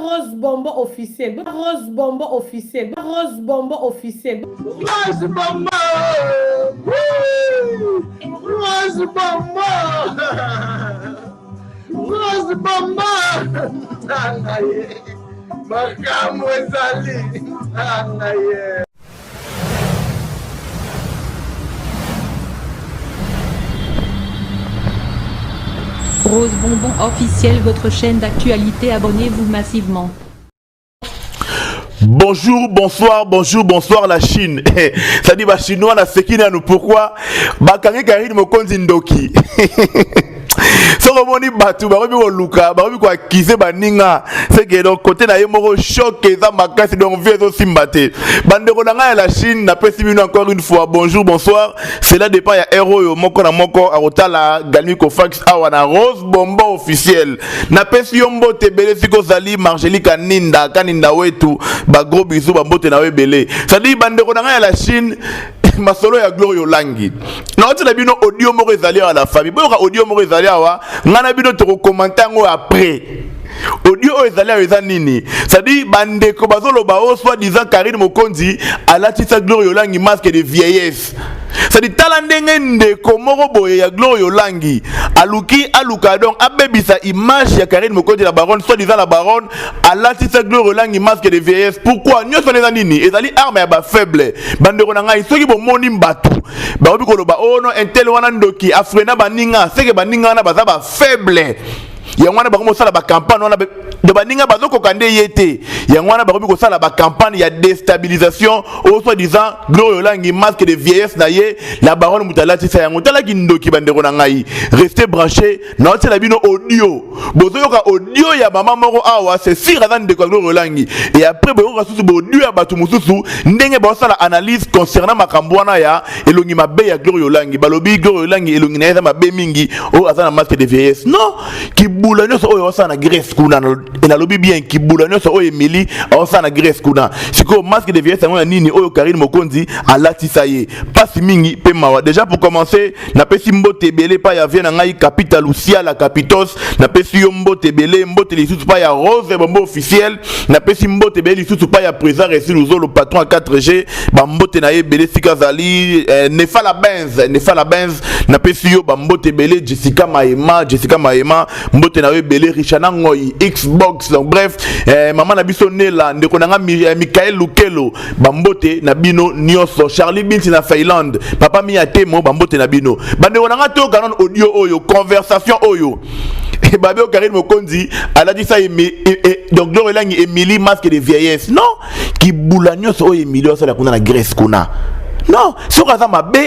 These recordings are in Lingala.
Rose Bombo officiel. Rose Bombo officiel. Rose Bombo officiel. Rose Bombo. Rose Bombo. Rose Bombo. Makamu ezali. Rose Bonbon officiel, votre chaîne d'actualité, abonnez-vous massivement. Bonjour, bonsoir la Chine. Ça dit, chinois, na sekina nous pourquoi? Bakangi Karine Mokonzi Ndoki. Soko moni batu barobi ko luka barobi ko akise baninga c'est que donc côté na yemoro choc eza makasi donc viezo simbate bande ko nanga la Chine na pesi bino encore une fois bonjour bonsoir cela dépend ya héros yo moko na moko akotala galmi ko fax awa na Rose Bombo officiel na pesi yo mbote bele siko zali Marjeli kaninda wetu ba gros bisous ba mbote na webele ça dit bande ko nanga la Chine masolo ya Glorio Langi na otina bino audio moko ezali à la famille boyoka audio moko ezali awa ngana bino to commenter ngo après audio ezali eza nini ça dit bande ko bazolo ba o soit disant Karine Mokonzi alati sa Glorio Langi masque de vieillesse ça dit talandenge ndeko moko boye ya Glorio Langi aluka donc abebisa image ya Karine Mokonzi la baronne soit disant la baronne alati sa Glorio Langi masque de vieillesse pourquoi nyoso neza nini ezali arme ya ba faible bande ko nanga isoki bo moni mbatu ba obi ko loba ono intel wana ndoki afrena baninga seke baninga wana baza ba faible yangwana bakomo sala ba campagne wana de baninga bazoko kande yete yangwana bakomi ko sala ba campagne ya déstabilisation au soit disant Glorio Langi masque de vieillesse na ye la baronne mutalati sa yango tala kindoki bandeko na ngai restez branchés na otela bino audio bozoyoka audio ya mama moko awa c'est sire azan de Glorio Langi et après boyoka susu bo audio ya batu mususu ndenge ba sala analyse concernant makambo wana ya elongi mabe ya Glorio Langi balobi Glorio Langi elongi na eza mabe mingi o azana masque de vieillesse non kibula nyoso oyo osana Grèce kuna na lobi bien kibula nyoso oyo Emily osana Grèce kuna siko masque de vieillesse ngona nini oyo Karine Mokonzi alatisa ye pasi mingi pe mawa déjà pour commencer na pesi mbote belé pa ya vient na ngai capital Lucia la Capitos na pesi yo mbote belé mbote lisusu pa ya Rose Bombo officiel na pesi mbote belé lisusu pa ya présent reçu nous le patron à 4G ba mbote na ye belé sikazali nefa la benz na pesi yo ba mbote belé Jessica Maema mbote na we belé Richana Ngoyi Xbox donc bref maman na biso nela ndeko nanga Michael Lukelo bambote na bino nyoso Charlie Binti na Finland papa mi atemo bambote na bino bandeko nanga to kanon audio oyo conversation oyo et babé Karine Mokonzi elle a dit ça donc Glorio Langi Emily masque de vieillesse non ki bula nyoso oyo Emily osala kuna na Grèce kuna non sur azama B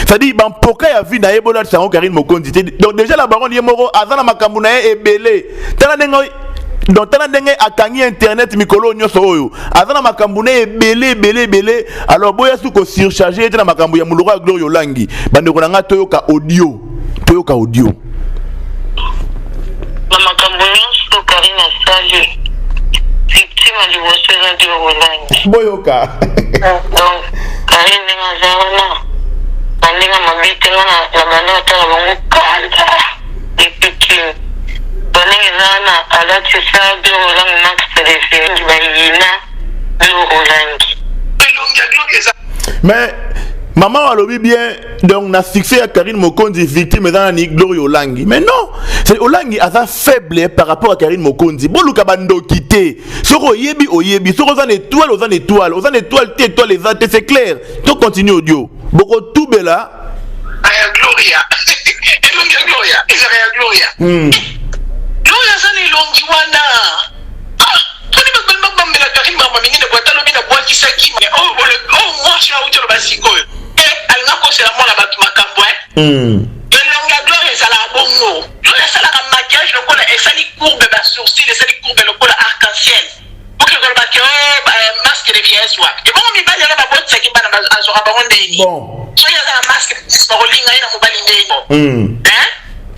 ça dit ban poka ya vie na ebola sango Karine Mokonzi donc déjà la baronne yemoro azana makambu na ye ebele tala dengo donc tala ndenge akangi internet mikolo nyoso oyo azana makambu na ebele alors boya su ko surcharger tena makambu ya muloko ya Glorio Langi bande ko nanga toyoka audio na makambu nyoso Karine asali victime aliwose na Glorio Langi boyoka donc Karine ngazana andinga mabite na maneno tala bangu kanda epiki baninga zana alati sa Glorio Langi max téléphone bayina Glorio Langi mais maman alobi bien donc na succès à Karine Mokonzi victime dans ni Glorio Langi mais non c'est Olangi asa faible par rapport à Karine Mokonzi boluka bando quitter soko oyebi soko zan étoile tes les athées c'est clair to continue audio boko tout bela aya Gloria Gloria eza Gloria Gloria zani longi wana toni ba mela Karine mama mingine kwa talo bina kwa kisaki moi je suis au basiko alina kosela mwana batu makambo elonga Gloria ezala bongo Gloria sala ka maquillage lokola esali courbe ba sourcil esali courbe lokola arc-en-ciel pour que le baquet masque de vieillesse wa et bon mi bali na ba botsa ki bana azora ba ronde ni bon so ya za masque de rolinga ina mobali ndeko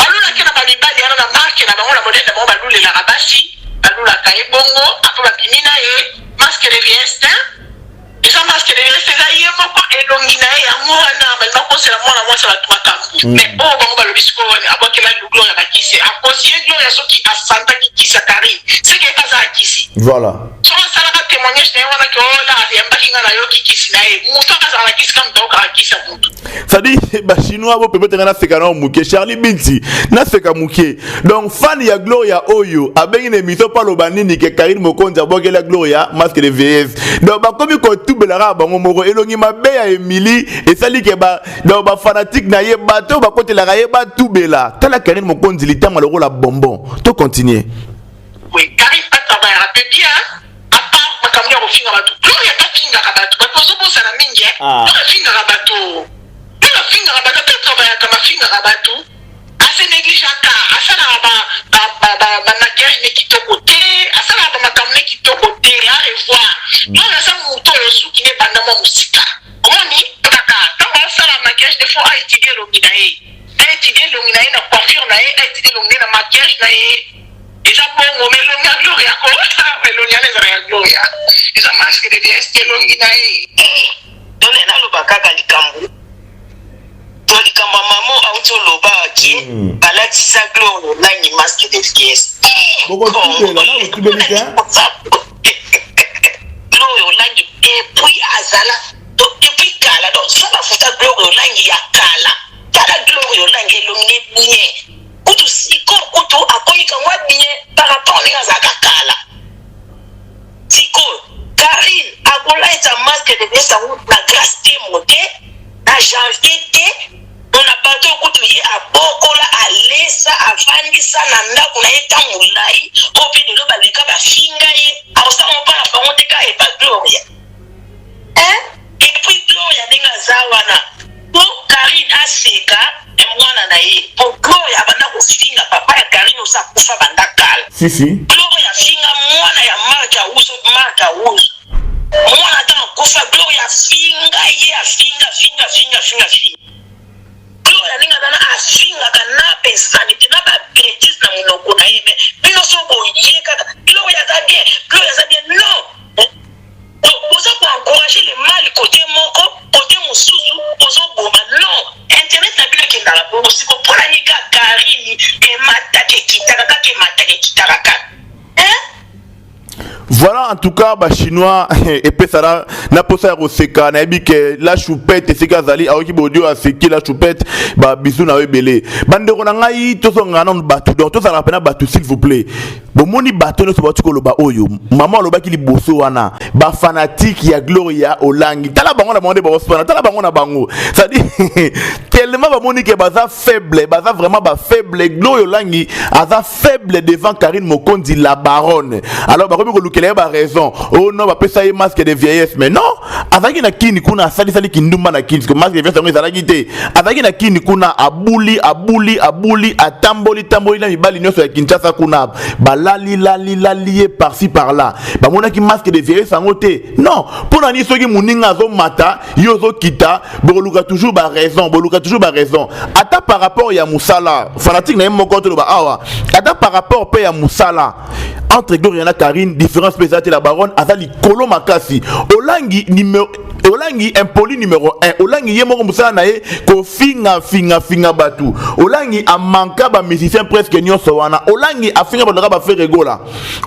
alula kena ba mi bali na marque na ba ngona modèle ba balule la rabashi alula ka ebongo apo ba bimina ye masque de vieillesse esa masque de vieillesse za ye moko elongina ya mwana ba makosela mwana mwasa ba tumakambu mais bango balobi siko abakela Gloria bakise akosie Gloria soki asanta ki kisa Karine c'est que aza akisi Voilà. soki asalaka témoignage na ye wana ke ola yambaki nga nayoki kisi na ye moto akazala na kisi kama toyoka akisa motu C'est-à-dire, chinois vont permettre na seka na muke Charlie Binti na seka muke. Donc fan ya Gloria Oyo avec une émission par l'obanini que Karine Mokonzi aboke la Gloria masque de VS. Donc ba comme ko tubelara bango moko elongi mabe ya Emily et sali ke ba donc ba fanatique na ye bato ba kote la ye ba tubela. Tala Karine Mokonzi litama le rôle à bonbon. To continuer. Oui, Karine pas travailler rapide bien. À part ma camion au finga bato. Gloria pas finga bato. Bato zo bosa na mingi. Gloria finga bato. La finga rabato peut travailler comme un finga rabato assez négligeant assez na maquillage ne quitte côté assez na ma camne quitte côté là et voir non ça moto le sou qui n'est pas dans mon musique comment ni kaka quand ça la maquillage des fois à étudier l'onginae na coiffure na étudier l'onginae na maquillage na et ça bon mais l'ongina Gloria quoi mais l'ongina les Gloria ils ont masque de VST l'onginae donne na lo bakaka likambo Tolikamba mamo auto loba ki balatisa Gloria nangi masque de fies. Gloria nangi depuis azala depuis kala donc ça va foutre Gloria nangi ya kala. Tala Gloria nangi lumine bien. Kutu siko kutu akoni kamwa bien par rapport à zaka kala. Siko Karine agola eza masque de fies na grâce témoté na janvier on a battu au couteau à Bokola, à Lessa, à Vandissa, Nanda, on a été en moulai, au pied de l'eau, les gars, à Fingaï, à Osama, à Barondeca et pas Gloria. Hein? Et puis Gloria, n'est Zawana. Pour Karine Aseka, et moi, Nanaï, pour Gloria, Banda, au Finga, papa, et Karine, au Sakoufa, Bandakal. Si, si. Gloria, Finga, moi, na ya marca, Ouzo, marca, Ouzo. Moi, Nathan, Koufa, Gloria, Finga, yeah, Finga. Gloria ninga dana afinga kana personality na ba bêtise na monoko na yeme bino so boye kaka Gloria za bien non ozo ko encourager le mal côté moko côté mususu ozo boma non internet na bino ke ndala bo siko pona nika Karine e matake kitaka Voilà en tout cas ba chinois et pesara na posa roseka na ebi ke la choupette c'est kazali aoki bodio aseki la choupette ba bisou na webele bandeko na ngai to so ngana batu donc to sala pena batu s'il vous plaît bomoni bato no so batu ko loba oyo maman loba ki liboso wana ba fanatique ya Gloria Olangi tala bango na monde ba osana tala bango na bango ça dit tellement ba moni ke baza faible baza vraiment ba faible Gloria Olangi aza faible devant Karine Mokonzi la baronne alors ba ko lukele ba raison oh non ba pesa ye masque de vieillesse mais non azaki na kini kuna sali kindumba na kini parce que masque de vieillesse ngeza la gité azaki na kini kuna abuli atamboli na mibali nyoso ya Kinshasa kuna balali par-ci par-là ba mona ki masque de vieillesse angote non pour na ni soki muninga zo mata yozo kita boluka toujours ba raison ata par rapport ya musala fanatique na moko to ba awa ata par rapport pe ya musala entre Gloria na Karine différence pesate la baronne azali kolo makasi Olangi impoli numéro 1 Olangi yemoko musala na ye ko finga batu Olangi amanka ba musicien presque nyonso wana Olangi afinga ba ba faire regola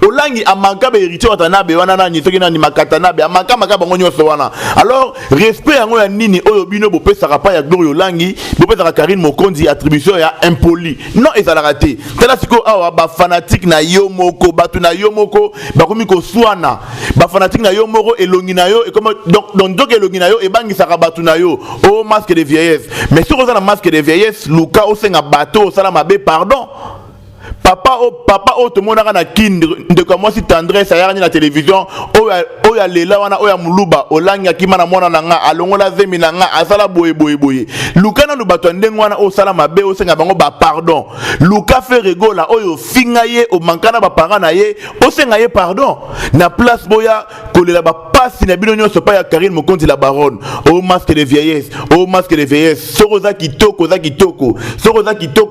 Olangi amanka ba héritier watana be wana na nyisoki na ni makatana be amanka bango nyonso wana alors respect yango ya nini oyo bino bo pesa pa ya Gloria Olangi bo pesa Karine Mokonzi attribution ya impoli non ezala raté tala siko awa ba fanatique na yo moko batu na yo moko bakomi ko swana ba fanatique na yo moko elongi na yo et comme donc elongi na yo e bangi saka batu na yo o masque de vieillesse mais si on a masque de vieillesse luka o senga bateau sala mabe pardon papa o to monaka na kinde de comment si tendresse ya na télévision o ya lela wana o ya muluba Olangi akima na mona na nga alongola zemi na nga asala boye luka na lubato ndenge wana o sala mabe o senga bango ba pardon luka fait regola oyo finga ye o mankana ba parents na ye o senga ye pardon na place boya kolela ba pasi na bino nyonso pa ya Karine Mokonzi la baronne o masque de vieillesse soroza kitoko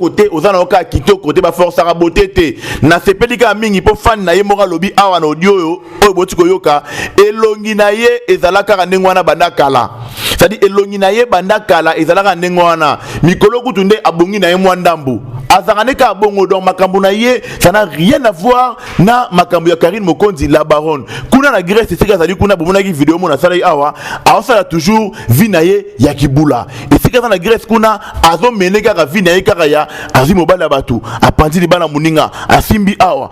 te ozana oka kitoko te ba force botete na sepelika mingi po fan na ye moka lobi awa na audio oyo botiko yoka elongi na ye ezalaka ndenge wana bandakala c'est-à-dire elongi na ye bandakala ezalaka ndenge wana mikolo kutu nde abongi na ye mwa ndambu azangane ka bongo donc makambo na ye ça n'a rien à voir na makambo ya Karine Mokonzi la baronne kuna na Grèce c'est que ça dit kuna bomona ki vidéo mona sala awa ça toujours vinaye ya kibula et c'est que na Grèce kuna azo meneka ka vinaye kaka ya azimo bala batu apandi libana muninga asimbi awa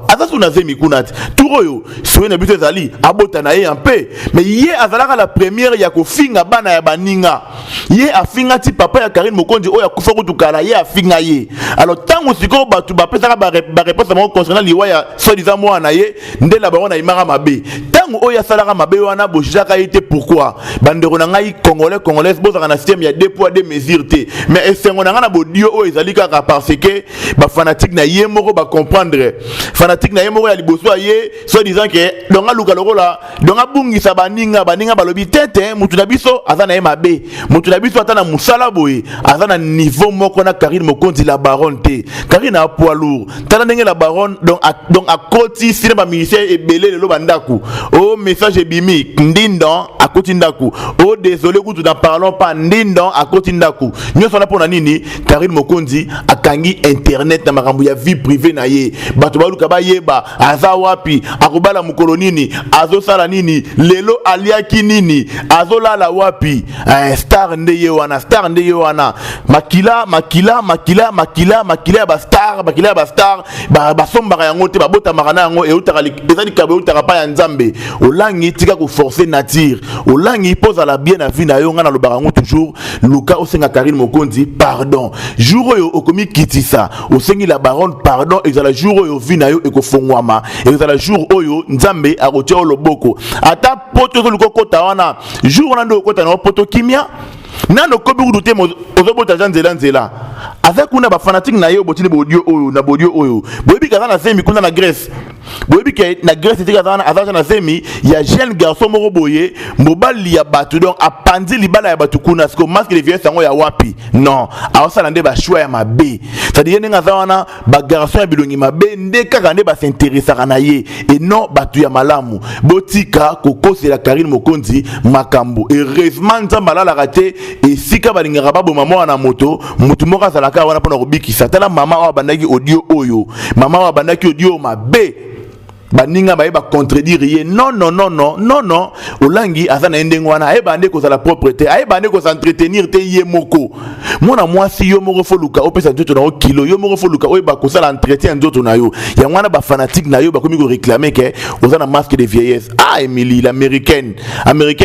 asa suna zemi kuna turoyo soyena bito zali abota na ye un peu mais ye azalaka la première ya kofinga bana ya baninga ye afinga ti papa ya Karine Mokonzi oya kufa kutukala ye afinga ye alors tango siko batu ba pesaka ba réponse mo concernant liwa ya soi-disant mwana ye nde la barona imara mabe tango oya salaka mabe wana bojaka yete pourquoi bandeko na ngai congolais bozaka na système ya 2 poids 2 mesures te mais esengo na ngana bodio o ezali kaka parce que ba fanatique na ye moko ba comprendre fanatique na ye moko ya liboso ye soi-disant que donga luka lokola donga bungisa baninga balobi tete mutu na biso azana ye mabe mutu na biso atana musala boye azana niveau moko na Karine Mokonzi la baronne te Karine a poids lourd tala ndenge la baronne donc à côté cinéma ministère et belé le bandaku oh message ebimi ndindo à côté ndaku oh désolé que n'en parlons pas ndindo à côté ndaku nyoso na pona nini Karine Mokonzi akangi internet na makambo ya vie privée na ye bato baluka ba yeba aza wapi akubala mukolo nini azo sala nini lelo aliaki nini azo lala wapi star nde ye wana makila ba star ba sombaka yango te babota makana yango e utaka ezali kabe utaka pa ya nzambe olangi tika ko forcer nature olangi posa la bien na vie na yo ngana lobaka ngo toujours luka osenga Karine Mokonzi pardon jour oyo okomi kitisa osengi la baronne pardon ezala jour oyo vie na yo ekofongwama ezala jour oyo nzambe akotia loboko ata poto zo luko kota wana jour wana ndo kota na poto kimia nano kobi kudute ozobota nzela aza kuna ba fanatique na yo botini bodio oyo boyebi kaza na semi kuna na Grèce boyebi ke na Grèce tika zana aza na semi ya jeune garçon moko boye mobali ya batu donc apandi libala ya batu kuna siko masque de violence yango ya wapi non awasala nde ba choix ya mabe c'est-à-dire ndenga za wana ba garçon ya bilongi mabe nde kaka nde ba s'intéresser na ye et non batu ya malamu botika kokosi la Karine Mokonzi makambo heureusement nzamba la raté et sika balingaka baboma mwana moto mutu moko azalaka wana pona kobikisa tala mama wa bandaki audio oyo mama wa bandaki audio mabe baninga ba yeba contredire ye non olangi azana endenge wana ayeba ande ko za la propreté ayeba ande ko s'entretenir te ye moko mona mwasi yo moko foluka opesa nzoto na kilo yo moko foluka oyeba ko sala entretien nzoto na yo ya wana ba fanatique na yo ba komi ko réclamer que ozana masque de vieillesse Emily l'américaine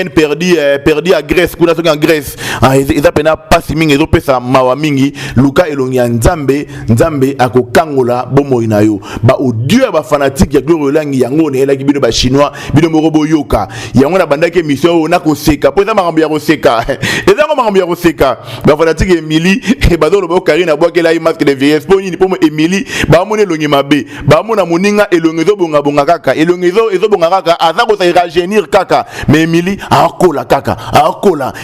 perdi à Grèce kuna soki en Grèce eza pena pasi mingi ezo pesa mawa mingi luka elongi ya nzambe akokangola bomoi na yo ba audio ba fanatique ya gloire langi yango ne elaki bino ba chinois bino moko boyoka yango na bandaki émission na ko seka po eza makambo ya ko seka ba fanatique Emily e bazolo bo Karine abwakela i masque de vieillesse po nini po Emily ba mona elongi mabe ba mona moninga elongi zo bonga kaka elongi zo bonga kaka aza ko sa rajeunir kaka mais Emily akola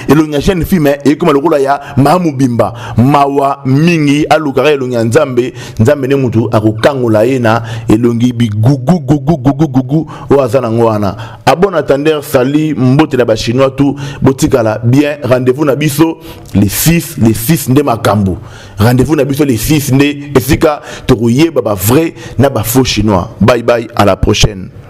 elongi ya jeune fille e kuma lokola ya mamu bimba mawa mingi aluka elongi ya nzambe ne mutu akokangola ye na elongi bigugu o azana ngwana abon attendeur sali mbote la ba chinois tout botikala bien rendez-vous na biso les 6 nde makambu rendez-vous na biso les 6 nde esika to yeba ba vrai na ba faux chinois bye à la prochaine.